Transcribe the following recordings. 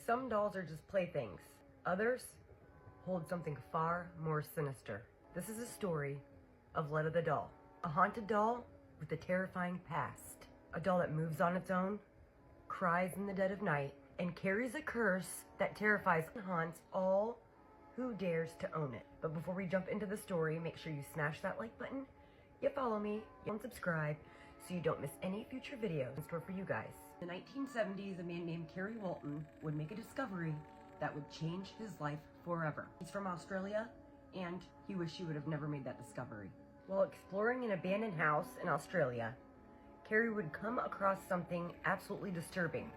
Some dolls are just playthings. Others hold something far more sinister. This is a story of Letta the doll. A haunted doll with a terrifying past. A doll that moves on its own, cries in the dead of night, and carries a curse that terrifies and haunts all who dares to own it. But before we jump into the story, make sure you smash that like button, you follow me, and subscribe so you don't miss any future videos in store for you guys. In the 1970s, a man named Kerry Walton would make a discovery that would change his life forever. He's from Australia, and he wished he would have never made that discovery. While exploring an abandoned house in Australia, Kerry would come across something absolutely disturbing.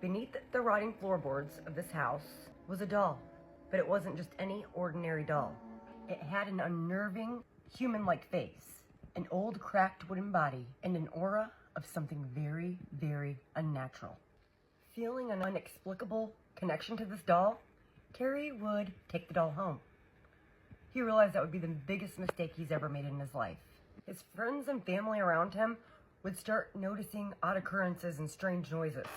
Beneath the rotting floorboards of this house was a doll, but it wasn't just any ordinary doll. It had an unnerving, human-like face, an old cracked wooden body, and an aura of something very, very unnatural. Feeling an inexplicable connection to this doll, Kerry would take the doll home. He realized that would be the biggest mistake he's ever made in his life. His friends and family around him would start noticing odd occurrences and strange noises.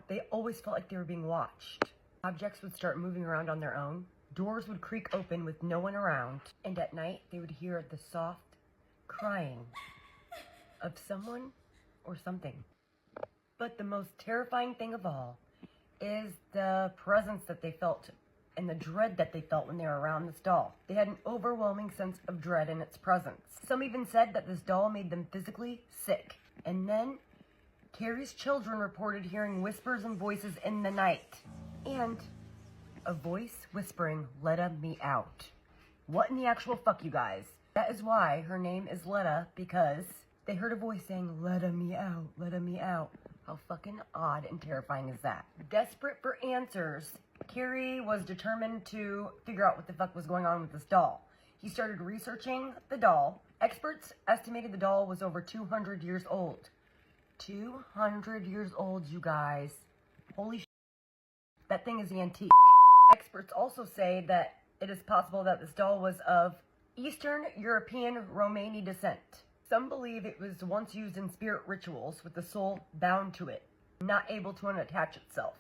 They always felt like they were being watched. Objects would start moving around on their own. Doors would creak open with no one around. And at night, they would hear the soft crying of someone or something. But the most terrifying thing of all is the presence that they felt and the dread that they felt when they were around this doll. They had an overwhelming sense of dread in its presence. Some even said that this doll made them physically sick. And then, Kerry's children reported hearing whispers and voices in the night. And a voice whispering, "Letta me out." What in the actual fuck, you guys? That is why her name is Letta, because they heard a voice saying, "Letta me out, Letta me out." How fucking odd and terrifying is that? Desperate for answers, Kerry was determined to figure out what the fuck was going on with this doll. He started researching the doll. Experts estimated the doll was over 200 years old. 200 years old, you guys. Holy shit. That thing is antique. Experts also say that it is possible that this doll was of Eastern European Romani descent. Some believe it was once used in spirit rituals with the soul bound to it, not able to unattach itself.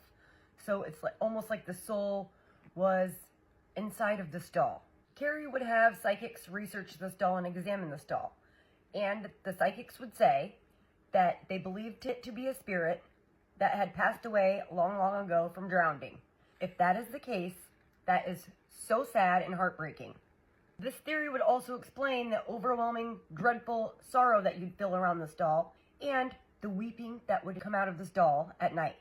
So it's like almost like the soul was inside of this doll. Kerry would have psychics research this doll and examine this doll. And the psychics would say that they believed it to be a spirit that had passed away long, long ago from drowning. If that is the case, that is so sad and heartbreaking. This theory would also explain the overwhelming, dreadful sorrow that you'd feel around this doll and the weeping that would come out of this doll at night.